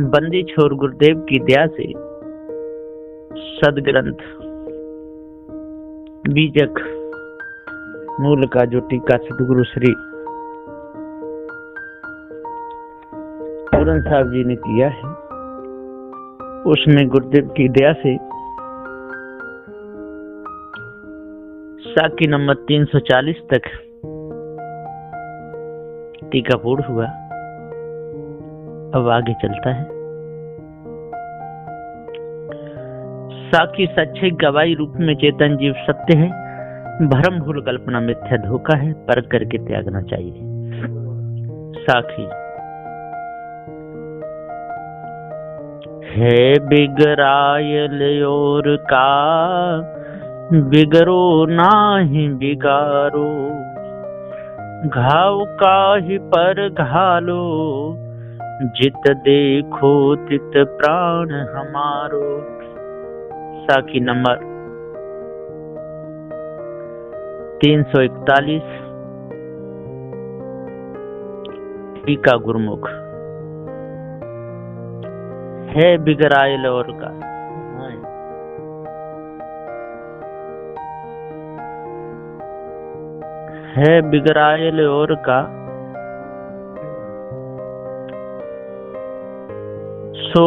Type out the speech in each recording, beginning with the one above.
बंदी छोर गुरुदेव की दया से सदग्रंथ बीजक मूल का जो टीका सदगुरु श्री पूरन साहब जी ने किया है, उसमें गुरुदेव की दया से साखी नंबर 340 तक टीका पूर्ण हुआ। अब आगे चलता है। साखी सच्चे गवाही रूप में चेतन जीव सत्य है, भ्रम भूल कल्पना मिथ्या धोखा है, परख करके त्यागना चाहिए। साखी है बिगरायल और का बिगरो नाही बिगारो, घाव काहि पर घालो, जित देखो तित प्राण हमारो। साखी नंबर 341 टीका गुरुमुख। है बिगरायल और का है बिगरायल और का सो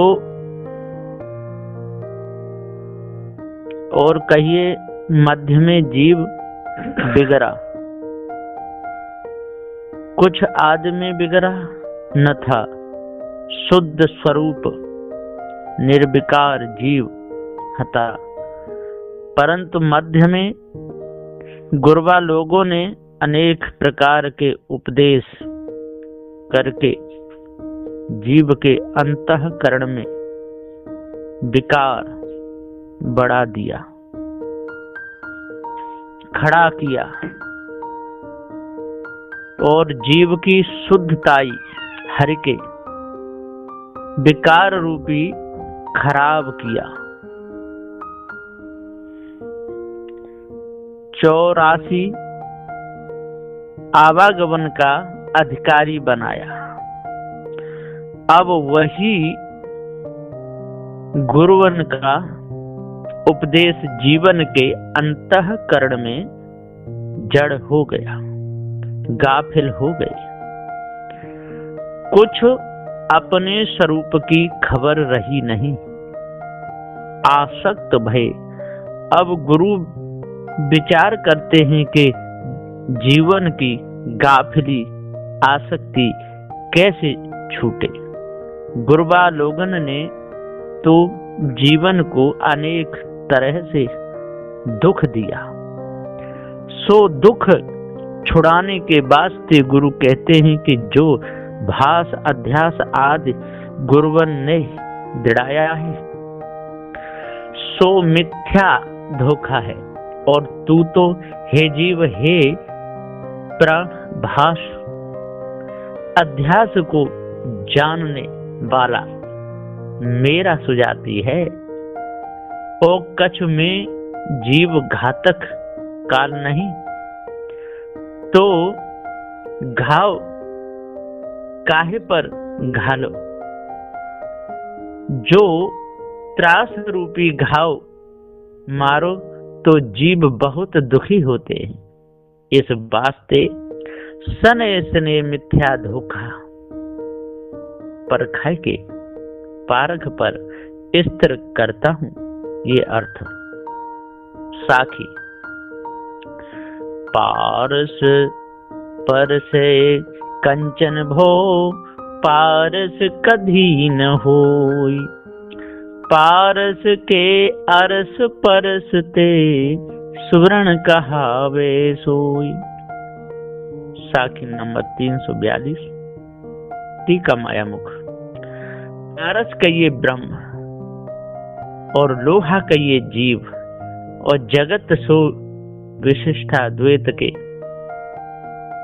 और कहिए मध्य में जीव बिगड़ा, कुछ आदमी बिगड़ा न था, शुद्ध स्वरूप निर्विकार जीव हता, परंतु मध्य में गुरबा लोगों ने अनेक प्रकार के उपदेश करके जीव के अंतःकरण में विकार बढ़ा दिया, खड़ा किया और जीव की शुद्धताई हरि के विकार रूपी खराब किया। 84 आवागमन का अधिकारी बनाया। अब वही गुरुवन का उपदेश जीवन के अंतःकरण में जड़ हो गया, गाफिल हो गए। कुछ अपने स्वरूप की खबर रही नहीं, आसक्त भय। अब गुरु विचार करते हैं कि जीवन की गाफिली आसक्ति कैसे छूटे। गुरबा लोगन ने तो जीवन को अनेक तरह से दुख दिया, सो दुख छुड़ाने के वास्ते गुरु कहते हैं कि जो भास अध्यास आदि गुरुवन ने दिड़ाया है सो मिथ्या धोखा है, और तू तो हे जीव हे प्रभास अध्यास को जानने वाला मेरा सुजाती है। ओ कछ में जीव घातक काल नहीं, तो घाव काहे पर घालो। जो त्रास रूपी घाव मारो तो जीव बहुत दुखी होते हैं। इस वास्ते सने सने मिथ्या धोखा पर खाए के पारख पर स्थिर करता हूं, ये अर्थ। साखी पारस पर से कंचन भो, पारस कधी न होई, पारस के अरस परस ते, सुवर्ण कहावे सोई। साखी नंबर 342 टीका माया मुख। पारस कहिए ब्रह्म और लोहा कहिए जीव, और जगत सो विशिष्टा द्वैत के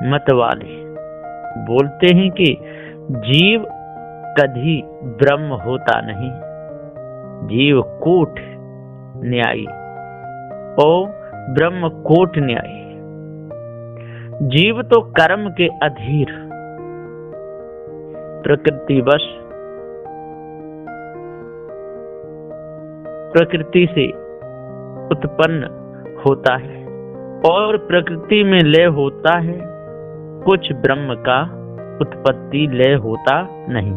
मत वाले बोलते हैं कि जीव कभी ब्रह्म होता नहीं। जीव कोट न्यायी और ब्रह्म कोट न्यायी। जीव तो कर्म के अधीर प्रकृतिवश प्रकृति से उत्पन्न होता है और प्रकृति में लय होता है। कुछ ब्रह्म का उत्पत्ति लय होता नहीं।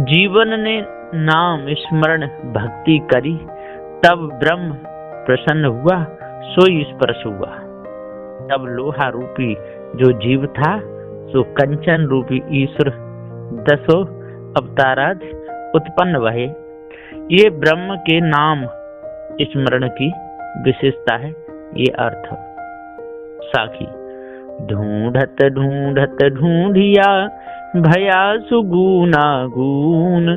जीवन ने नाम स्मरण भक्ति करी, तब ब्रह्म प्रसन्न हुआ, सोई स्पर्श हुआ। तब लोहा रूपी जो जीव था, सो कंचन रूपी ईश्वर 10 अवताराद उत्पन्न भये। ये ब्रह्म के नाम स्मरण की विशेषता है। ये अर्थ साखी। ढूंढत ढूंढत ढूंढिया भया सुगुना गुण,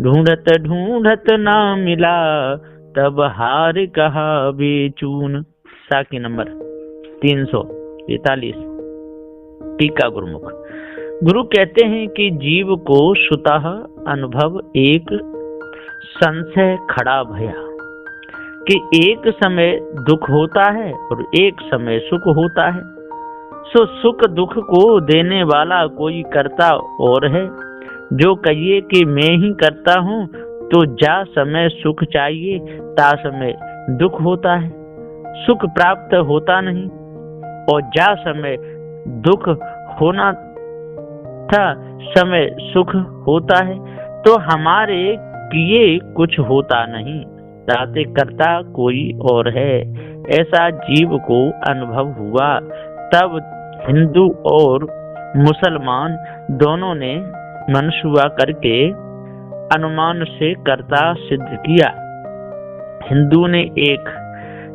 ढूंढत ढूंढत ना मिला, तब हार कहा बेचून। साखी नंबर 343। टीका गुरुमुख। गुरु कहते हैं कि जीव को स्वतः अनुभव एक संशय खड़ा भया कि एक समय दुख होता है और एक समय सुख होता है। सो सुख दुख को देने वाला कोई करता और है। जो कहिए कि मैं ही करता हूँ, तो जा समय सुख चाहिए ता समय दुख होता है, सुख प्राप्त होता नहीं। और जा समय दुख होना था, समय सुख होता है। तो हमारे किए कुछ होता नहीं, ताते करता कोई और है। ऐसा जीव को अनुभव हुआ। तब हिंदू और मुसलमान दोनों ने मनसुआ करके अनुमान से कर्ता सिद्ध किया। हिंदू ने एक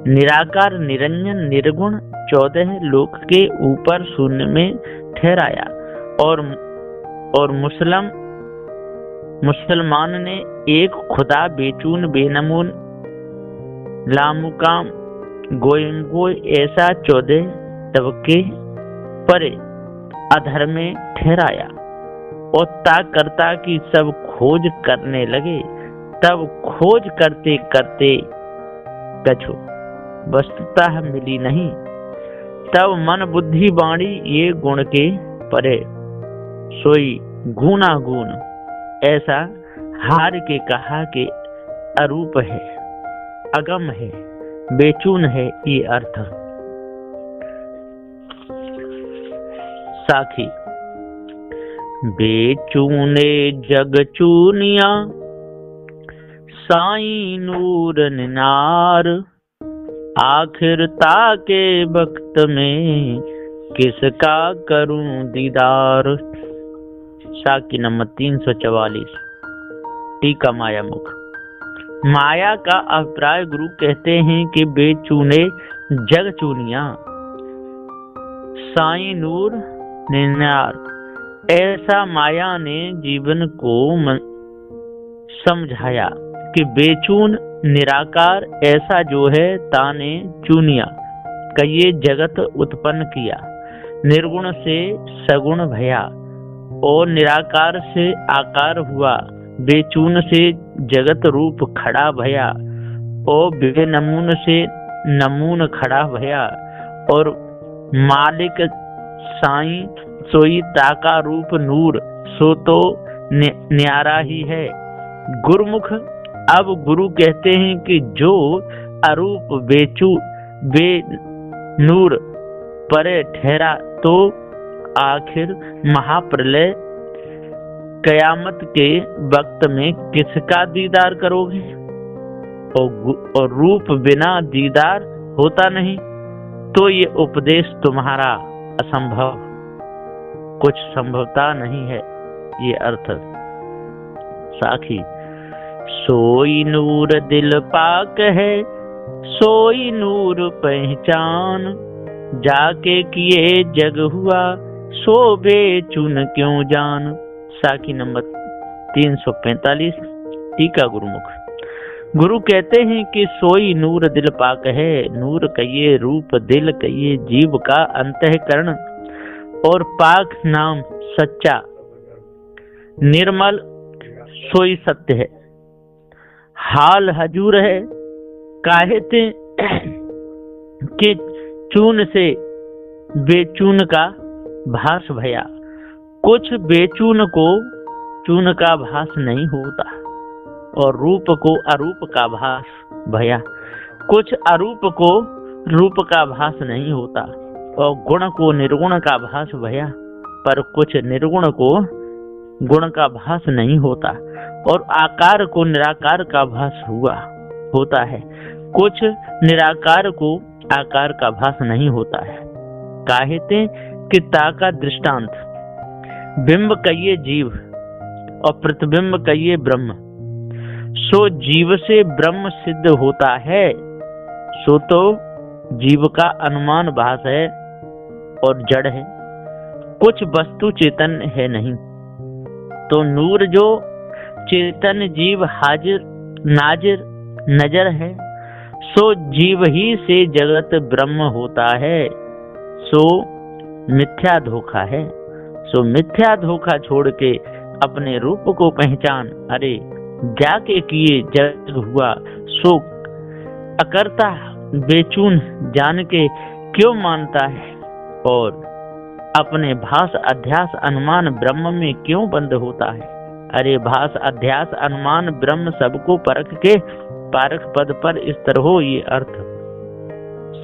निराकार निरंजन निर्गुण 14 लोक के ऊपर शून्य में ठहराया और मुसलमान ने एक खुदा बेचून बेनमून लामुकाम गोयंगोय ऐसा 14 तबके परे अधर में ठहराया। और ताकर्ता की सब खोज करने लगे। तब खोज करते करते कछु वस्तुतः मिली नहीं। तब मन बुद्धि वाणी ये गुण के परे, सोई गुना गुण ऐसा हार के कहा कि अरूप है, अगम है, बेचून है। ये अर्थ साखी। बेचूने जग चूनिया, साईं नूर निनार, आखिर ताके वक्त में किसका करूं दीदार। साखी नंबर 344। टीका माया मुख। माया का अभिप्राय गुरु कहते हैं कि बेचूने जग चूनिया, साईं नूर निनार। ऐसा माया ने जीवन को समझाया कि बेचून निराकार ऐसा जो है ताने चूनिया का ये जगत उत्पन्न किया। निर्गुण से सगुण भया और निराकार से आकार हुआ। बेचून से जगत रूप खड़ा भया और बेनमून से नमून खड़ा भया। और मालिक साईं सोई ताका रूप नूर, सो तो न्यारा ही है। गुरुमुख। अब गुरु कहते हैं कि जो अरूप बेचू बे नूर परे ठहरा, तो आखिर महाप्रलय कयामत के वक्त में किसका दीदार करोगे। और रूप बिना दीदार होता नहीं, तो ये उपदेश तुम्हारा असंभव, कुछ संभवता नहीं है। ये अर्थ साखी। सोई नूर दिल पाक है, सोई नूर पहचान, जाके किए जग हुआ, सो बेचुन क्यों जान। साखी नंबर 345। टीका गुरुमुख। गुरु कहते हैं कि सोई नूर दिल पाक है। नूर कहिए रूप, दिल कहिए जीव का अंतःकरण, और पाक नाम सच्चा निर्मल सोई सत्य है। हाल हजूर है काहेते कि चून से बेचून का भास भया, कुछ बेचून को चून का भास नहीं होता, और रूप को अरूप का भास भया। कुछ अरूप को रूप का भास नहीं होता, और गुण को निर्गुण का भास भया। पर कुछ निर्गुण को गुण का भास नहीं होता, और आकार को निराकार का भास होता है। कुछ निराकार को आकार का भास नहीं होता है। कहते कि ताका दृष्टांत, बिंब कहिए जीव और प्रतिबिंब कहिए ब्रह्म। सो जीव से ब्रह्म सिद्ध होता है, सो तो जीव का अनुमान भास है और जड़ है। कुछ वस्तु चेतन है नहीं, तो नूर जो चेतन जीव हाजिर नाजिर नजर है। सो जीव ही से जगत ब्रह्म होता है, सो मिथ्या धोखा है। सो मिथ्या धोखा छोड़ के अपने रूप को पहचान। अरे जाके किए जग हुआ, सो अकर्ता बेचून जान के क्यों मानता है, और अपने भास अध्यास अनुमान ब्रह्म में क्यों बंद होता है। अरे भास अध्यास अनुमान ब्रह्म सबको परख के पारख पद पर इस तरह हो ये अर्थ।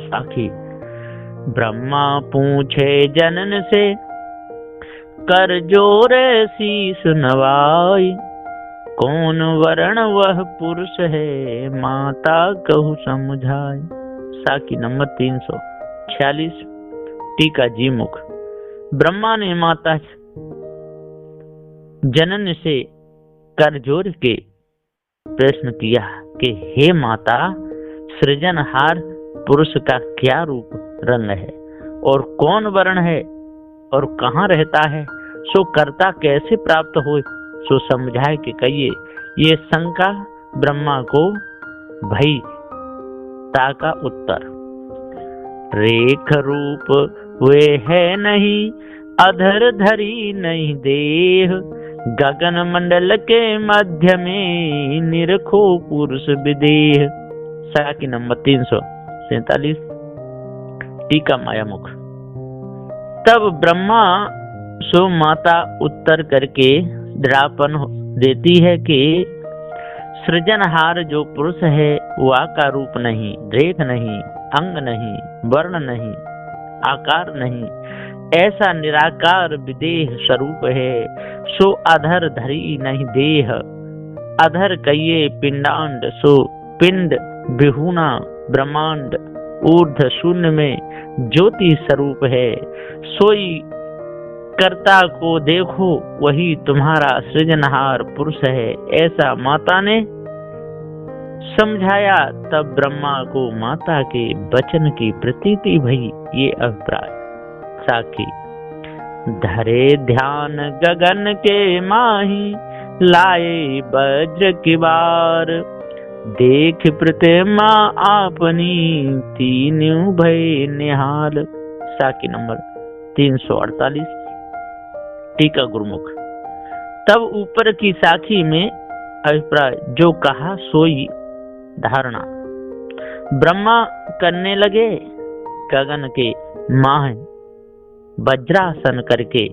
साखी, ब्रह्मा पूछे जनन से, कर जोर शीस नवाई। कौन वर्ण वह पुरुष है, माता कहू समझाए। साखी नंबर 346, टीका जी मुख। ब्रह्मा ने माता जनन से कर जोर के प्रश्न किया कि हे माता, सृजनहार पुरुष का क्या रूप रंग है, और कौन वर्ण है, और कहाँ रहता है। सो कर्ता कैसे प्राप्त हो, सो समझाए कि कहिए। ये शंका ब्रह्मा को भई, ताका उत्तर। रेख रूप वे है नहीं, अधर धरी नहीं देह। गगन मंडल के मध्य में, निरखो पुरुष विदेह। साखी नंबर 347, टीका माया मुख। तब ब्रह्मा सो माता उत्तर करके दृढ़ापन देती है कि सृजनहार जो पुरुष है वह का रूप नहीं, रेख नहीं, अंग नहीं, वर्ण नहीं, आकार नहीं, ऐसा निराकार विदेह स्वरूप है। सो अधर धरी नहीं देह। अधर कहिए पिंडांड, सो पिंड विहूना ब्रह्मांड ऊर्ध्व शून्य में ज्योति स्वरूप है। सोई कर्ता को देखो, वही तुम्हारा सृजनहार पुरुष है, ऐसा माता ने समझाया। तब ब्रह्मा को माता के वचन की प्रतीति भई ये अभिप्राय। साखी, धरे ध्यान गगन के माही, लाए वज्र की बार। देख प्रतिमा आपनी, तीनों भय निहाल। साखी नंबर 348, टीका गुरुमुख। तब ऊपर की साखी में अभिप्राय जो कहा सोई धारणा ब्रह्मा करने लगे। गगन के माह वज्रासन करके,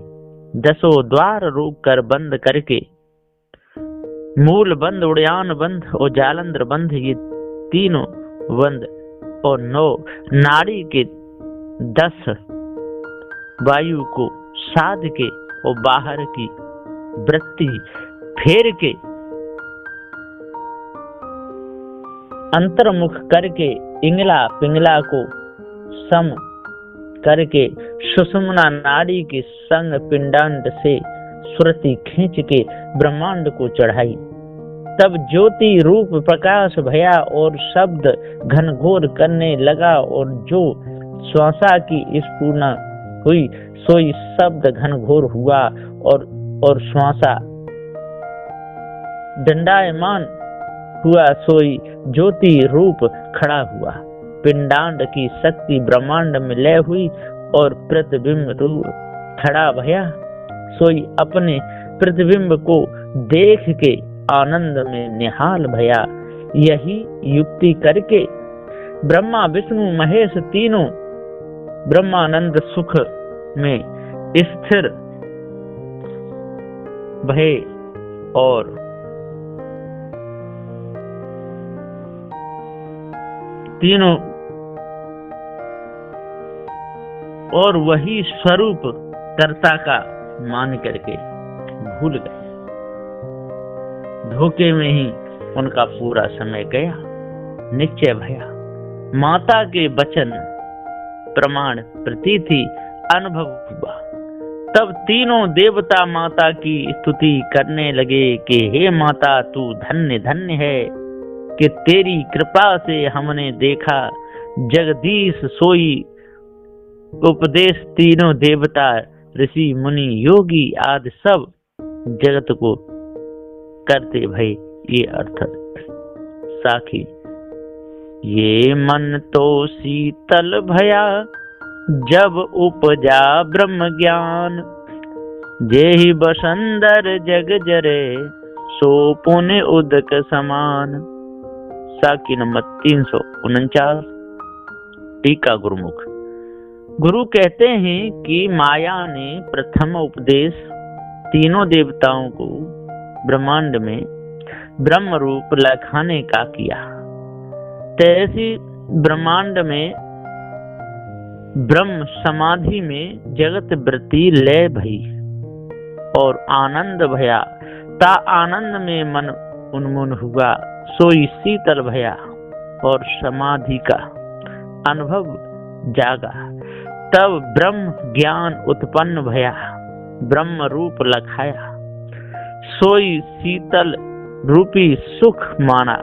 दसों द्वार रोक कर बंद करके, मूल बंद, उड़यान बंद और जालंधर बंद, ये तीनों बंद, और 9 नाड़ी के 10 वायु को साध के और बाहर की वृत्ति फेर के अंतर्मुख करके, इंगला पिंगला को सम करके, सुषुम्ना नाड़ी के संग पिंडांड से सुरति खींच के ब्रह्मांड को चढ़ाई। तब ज्योति रूप प्रकाश भया और शब्द घनघोर करने लगा, और जो श्वासा की स्फूर्णा हुई सोई शब्द घनघोर हुआ, और श्वासा दंडायमान हुआ, सोई ज्योति रूप खड़ा हुआ। पिंडांड की शक्ति ब्रह्मांड में लय हुई, और प्रतिबिंब रूप खड़ा भया। सोई अपने प्रतिबिंब को देख के आनंद में निहाल भया। यही युक्ति करके ब्रह्मा विष्णु महेश तीनों ब्रह्मानंद सुख में स्थिर भय और तीनों और वही स्वरूप कर्ता का मान करके भूल गए। धोखे में ही उनका पूरा समय गया। निश्चय भया माता के वचन प्रमाण प्रतीति अनुभव हुआ। तब तीनों देवता माता की स्तुति करने लगे कि हे माता, तू धन्य धन्य है कि तेरी कृपा से हमने देखा जगदीश सोई उपदेश। तीनों देवता ऋषि मुनि योगी आदि सब जगत को करते भई। ये अर्थ साखी। ये मन तो शीतल भया जब उपजा ब्रह्म ज्ञान। जेहि बसंदर जग जरे सो पुण्य उदक समान। साखी नंबर 349। टीका गुरुमुख। गुरु कहते हैं कि माया ने प्रथम उपदेश तीनों देवताओं को ब्रह्मांड में ब्रह्म रूप लखाने का किया। तैसी ब्रह्मांड में ब्रह्म समाधि में जगत वृत्ति लय भई और आनंद भया। ता आनंद में मन उन्मुन हुआ, सोई शीतल भया और समाधि का अनुभव जागा। तब ब्रह्म ज्ञान उत्पन्न भया, ब्रह्म रूप लखाया। सोई शीतल रूपी सुख माना।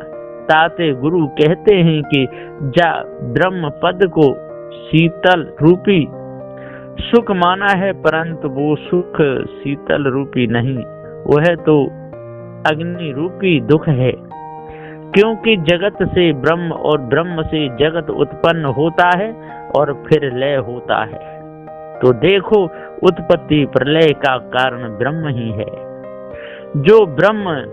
ताते गुरु कहते हैं कि जा ब्रह्म पद को शीतल रूपी सुख माना है, परंतु वो सुख शीतल रूपी नहीं, वह तो अग्नि रूपी दुख है। क्योंकि जगत से ब्रह्म और ब्रह्म से जगत उत्पन्न होता है और फिर लय होता है। तो देखो उत्पत्ति प्रलय का कारण ब्रह्म ही है। जो ब्रह्म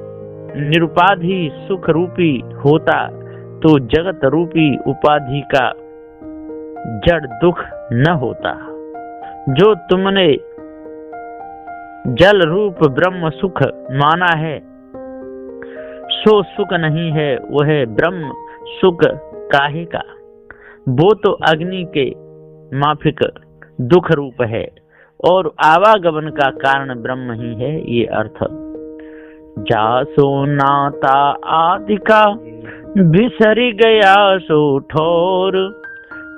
निरुपाधि सुख रूपी होता तो जगत रूपी उपाधि का जड़ दुख न होता। जो तुमने जल रूप ब्रह्म सुख माना है सो सुख नहीं है, वह ब्रह्म सुख काहे का। वो तो अग्नि के माफिक दुख रूप है और आवागमन का कारण ब्रह्म ही है। ये अर्थ। जासो नाता आदि का बिसरी गया सो ठोर।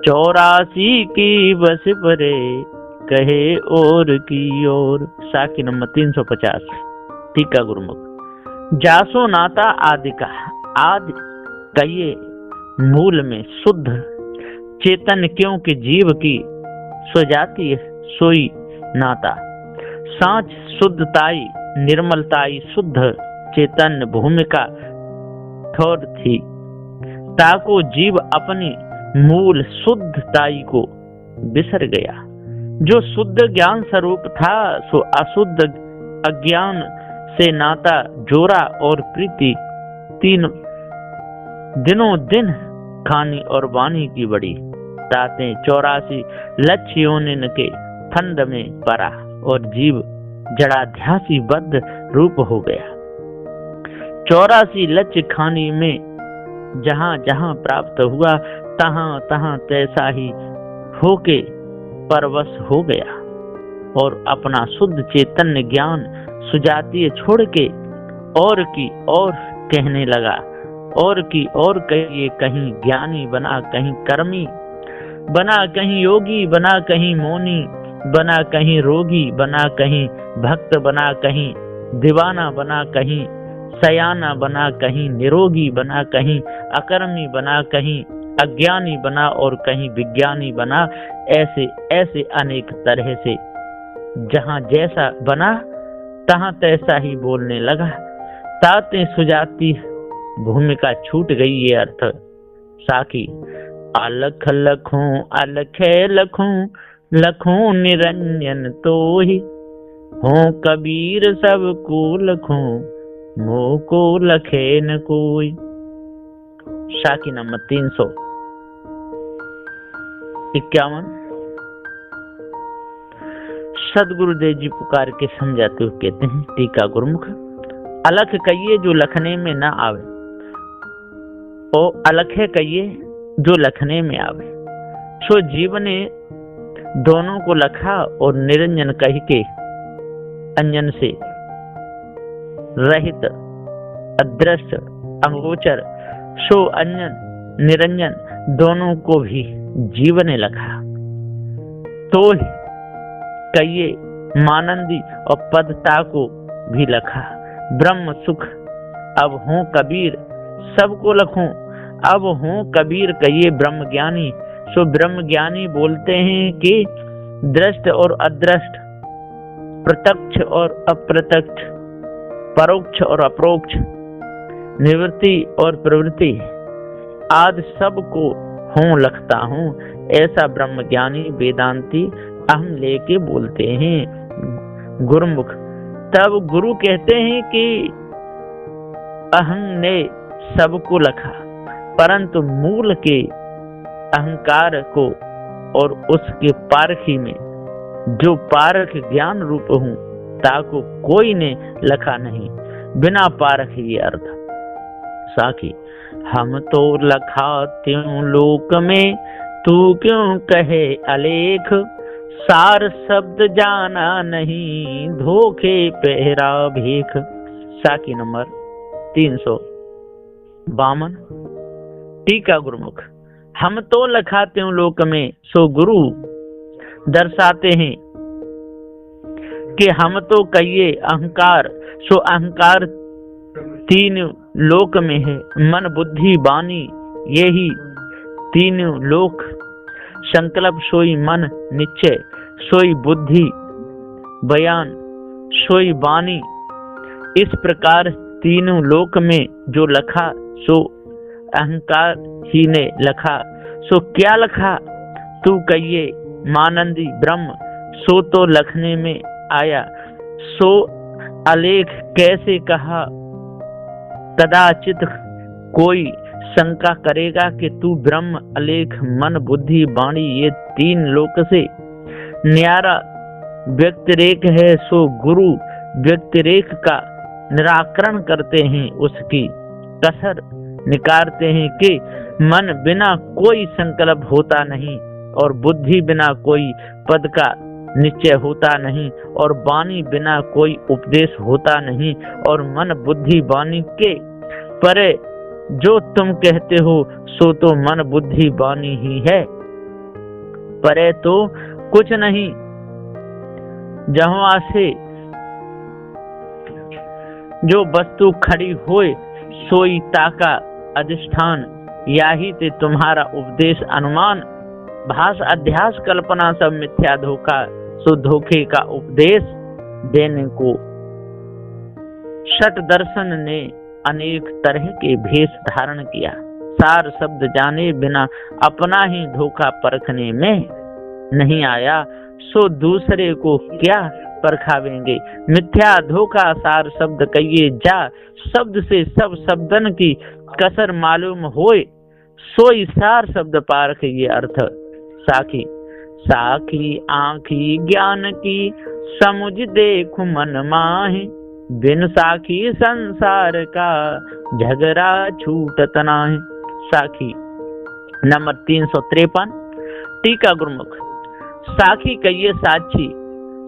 84 की बस परे कहे और की ओर। साखी नंबर 350। टीका गुरुमुख। जासो नाता आदि का आदि कहिए मूल में शुद्ध चेतन, क्योंकि जीव की स्वजाति सोई नाता। सांच शुद्धताई निर्मलताई शुद्ध चेतन भूमिका ठोर थी। ताको जीव अपनी मूल शुद्धताई को बिसर गया। जो शुद्ध ज्ञान स्वरूप था सो अशुद्ध अज्ञान से नाता जोड़ा और प्रीति तीन दिनों दिन खानी और वाणी की बड़ी। ताते 84 लक्ष्य योनिन के फंद में पड़ा और जीव जड़ाध्यासी बद्ध रूप हो गया। 84 लक्ष्य खानी में जहां जहां प्राप्त हुआ तहां तहां तैसा ही होके परवश हो गया और अपना शुद्ध चैतन्य ज्ञान सुजातीय छोड़ के और की और कहने लगा। और की और कहिए, कहीं ज्ञानी बना, कहीं कर्मी बना, कहीं योगी बना, कहीं मौनी बना, कहीं रोगी बना, कहीं भक्त बना, कहीं दीवाना बना, कहीं सयाना बना, कहीं निरोगी बना, कहीं अकर्मी बना, कहीं अज्ञानी बना और कहीं विज्ञानी बना। ऐसे ऐसे अनेक तरह से जहां जैसा बना तहां तैसा ही बोलने लगा। ताते सुजाती भूमिका छूट गई। ये अर्थ। साखी। अलख लखों अलखे लखों लखों निरंजन तो ही हो कबीर सब को लखों मोह को लखे न कोई। साखी नंबर 351। सदगुरुदेव जी पुकार के समझाते हुए कहते हैं, टीका गुरुमुख, अलख कहिए जो लखने में न आवे, ओ अलखे कहिए जो लखने में आवे। सो जीव ने दोनों को लखा और निरंजन कह के अंजन से रहित अदृश्य अगोचर सो अंजन निरंजन दोनों को भी जीव ने लखा। तो कहिए मानंदी और पदता को भी लखा। ब्रह्म सुख अब हूँ कबीर सबको लखूं, अब हूँ कबीर कहिए ब्रह्म ज्ञानी। सो ब्रह्म ज्ञानी बोलते हैं कि दृष्ट और अदृष्ट, प्रत्यक्ष और अप्रत्यक्ष, परोक्ष और अपरोक्ष, निवृत्ति और प्रवृत्ति आदि सबको हूँ लखता हूँ। ऐसा ब्रह्म ज्ञानी वेदांती अहम लेके बोलते हैं गुरुमुख। तब गुरु कहते हैं कि अहम ने सबको लखा, परंतु मूल के अहंकार को और उसके पारखी में जो पारख ज्ञान रूप हूँ ताको कोई ने लखा नहीं, बिना पारख ये अर्थ। साखी, हम तो लखा त्यों लोक में तू क्यों कहे अलेख, सार शब्द जाना नहीं धोखे पहरा भेख। साखी नंबर 352। टीका गुरुमुख, हम तो लखा त्यों लोक में, सो गुरु दर्शाते हैं कि हम तो कहिए अहंकार, सो अहंकार तीन लोक में है, मन बुद्धि वाणी यही तीनों लोक। संकल्प सोई मन निश्चय, सोई बुद्धि बयान, सोई वाणी, इस प्रकार तीनों लोक में जो लखा सो अहंकार ही ने लखा। सो क्या लखा? तू कहिए मानंदी ब्रह्म, सो तो लखने में आया। सो अलेख कैसे कहा? कदाचित कोई शंका करेगा कि तू ब्रह्म अलेख मन बुद्धि वाणी ये तीन लोक से न्यारा व्यक्तिरेक है। सो गुरु व्यक्तिरेक का निराकरण करते हैं, उसकी कसर निकारते हैं कि मन बिना कोई संकल्प होता नहीं और बुद्धि बिना कोई पद का निश्चय होता नहीं और वाणी बिना कोई उपदेश होता नहीं और मन बुद्धि वाणी के परे जो तुम कहते हो सो तो मन बुद्धि वाणी ही है, परे तो कुछ नहीं। जहाँ से जो वस्तु खड़ी होए सोई ताका अधिष्ठान, याही ते तुम्हारा उपदेश अनुमान। भास अध्यास कल्पना सब मिथ्या धोखा, सो धोखे का उपदेश देने को षट दर्शन ने अनेक तरह के भेष धारण किया। सार शब्द जाने बिना अपना ही धोखा परखने में नहीं आया, सो दूसरे को क्या परखावेंगे। मिथ्या धोखा सार शब्द कहिए जा, शब्द से सब शब्दन की कसर मालूम होए, सोई सार शब्द पारख ये अर्थ। साखी, साखी आँखी ज्ञान की समुझ देखु मन माहि, बिन साखी संसार का झगड़ा छूटत नाहि। साखी नंबर 353। टीका गुरुमुख, साखी कहिए साक्षी,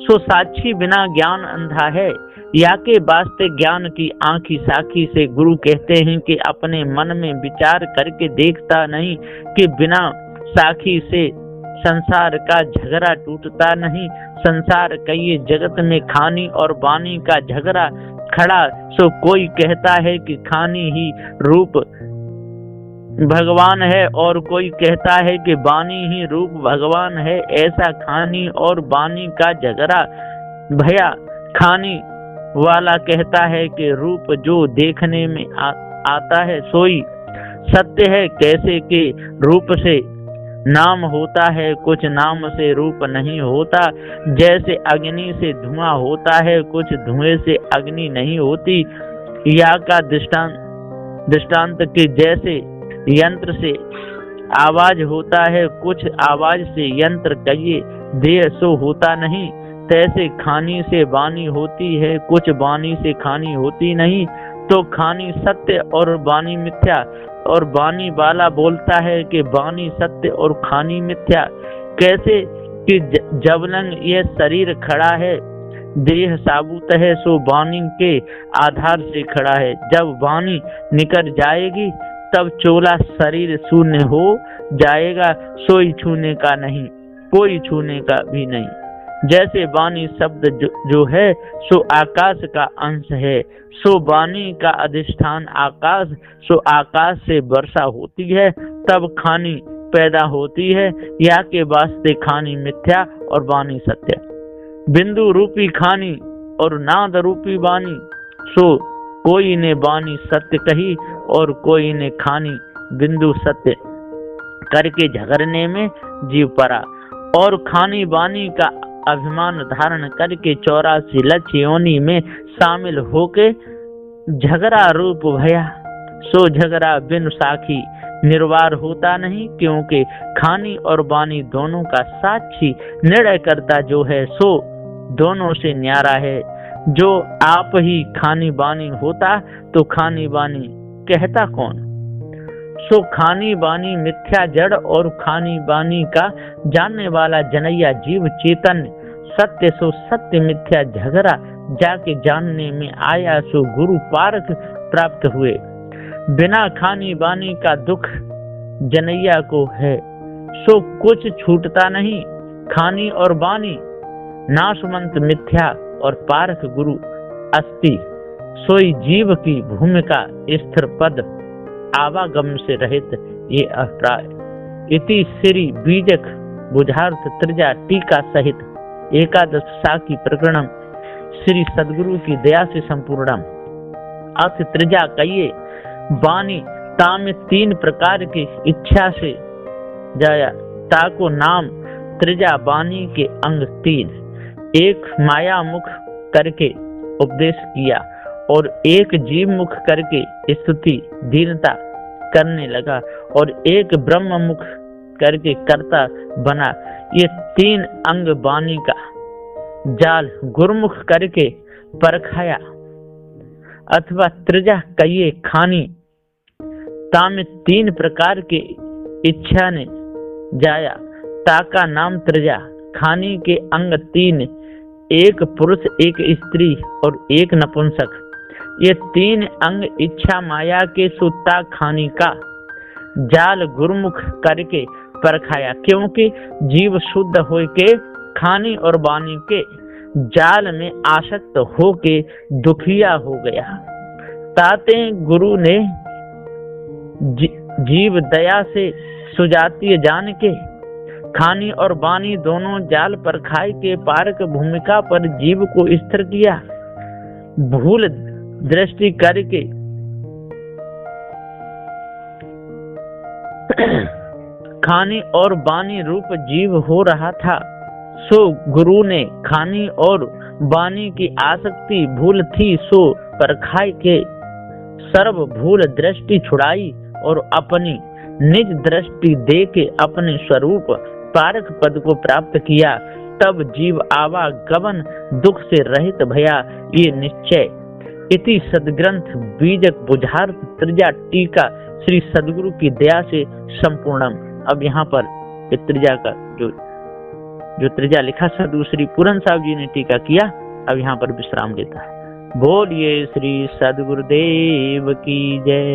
सो साक्षी बिना ज्ञान अंधा है। या के वास्ते ज्ञान की आँखी साखी से गुरु कहते हैं कि अपने मन में विचार करके देखता नहीं कि बिना साखी से संसार का झगड़ा टूटता नहीं। संसार कहिए जगत में खानी और वाणी का झगड़ा खड़ा, सो कोई कहता है कि खानी ही रूप भगवान है और कोई कहता है कि वाणी ही रूप भगवान है। ऐसा खानी और वाणी का झगड़ा भया। खानी वाला कहता है कि रूप जो देखने में आता है सोई सत्य है, कैसे कि रूप से नाम होता है, कुछ नाम से रूप नहीं होता। जैसे अग्नि से धुआं होता है, कुछ धुएं से अग्नि नहीं होती। या का दृष्टांत के जैसे यंत्र से आवाज होता है, कुछ आवाज से यंत्र कहिए देह सो होता नहीं। तैसे खानी से बानी होती है, कुछ बानी से खानी होती नहीं। तो खानी सत्य और बानी मिथ्या, और बानी वाला बोलता है कि बानी सत्य और खानी मिथ्या। कैसे कि जबलंग यह शरीर खड़ा है, देह साबुत है, सो बानी के आधार से खड़ा है। जब बानी निकल जाएगी तब चोला शरीर शून्य हो जाएगा, सोई छूने का नहीं, कोई छूने का भी नहीं। जैसे वाणी शब्द जो है सो आकाश का अंश है, सो वाणी का अधिष्ठान आकाश, सो आकाश से वर्षा होती है तब खानी पैदा होती है। या के वास्ते खानी मिथ्या और वाणी सत्य। बिंदु रूपी खानी और नाद रूपी वाणी, सो कोई ने वाणी सत्य कही और कोई ने खानी बिंदु सत्य करके झगड़ने में जीव पड़ा। और खानी वाणी का अभिमान धारण करके 84 लक्ष्य योनि में शामिल होके झगड़ा रूप भया। सो झगड़ा बिन साखी निर्वार होता नहीं, क्योंकि खानी और वाणी दोनों का साक्षी निर्णय करता जो है सो दोनों से न्यारा है। जो आप ही खानी वाणी होता तो खानी वाणी कहता कौन। सो खानी वाणी मिथ्या जड़ और खानी वाणी का जानने वाला जनैया जीव चेतन सत्य, सो सत्य मिथ्या झगड़ा जाके जानने में आया, सो गुरु पारख प्राप्त हुए। बिना खानी वाणी का दुख जनैया को है, सो कुछ छूटता नहीं। खानी और वाणी नाशवंत मिथ्या और पारख गुरु अस्ति, सोई जीव की भूमिका स्थिर पद आवागम से रहित ये अभिप्राय। इति श्री बीजक बुझार्थ त्रिजा टीका सहित एकादश साखी प्रकरणम श्री सद्गुरु की दया से संपूर्णम। अर्थ त्रिजा कहिए वाणी ताम 3 प्रकार की इच्छा से जाया, ताको नाम त्रिजा वाणी के अंग 3। एक माया मुख करके उपदेश किया और एक जीव मुख करके स्तुति दीनता करने लगा और एक ब्रह्म मुख करके कर्ता बना। ये 3 अंग वाणी का जाल गुरुमुख करके परखाया, अथवा त्रिजा कहिए खानी ताम 3 प्रकार के इच्छा ने जाया, ताका नाम त्रिजा। खानी के अंग 3, एक पुरुष एक स्त्री और एक नपुंसक। ये 3 अंग इच्छा माया के सुता खानी का जाल गुरुमुख करके परखाया, क्योंकि जीव शुद्ध होके खानी और वाणी के जाल में आसक्त होके दुखिया हो गया। ताते गुरु ने जीव दया से सुजातीय जान के खानी और वाणी दोनों जाल पर खाई के पारक भूमिका पर जीव को स्थिर किया। भूल दृष्टि करके खानी और वाणी रूप जीव हो रहा था, सो गुरु ने खानी और वाणी की आसक्ति भूल थी, सो परखाई के सर्व भूल दृष्टि छुड़ाई और अपनी निज दृष्टि दे के अपने स्वरूप पारक पद को प्राप्त किया। तब जीव आवागमन दुख से रहित भया, ये निश्चय। इति सदग्रंथ बीजक बुझार्थ त्रिजा टीका श्री सदगुरु की दया से संपूर्णम। अब यहाँ पर त्रिजा का जो त्रिजा लिखा सदगुरु श्री पूरन साहब जी ने टीका किया, अब यहाँ पर विश्राम लेता है। बोलिए श्री सदगुरुदेव की जय।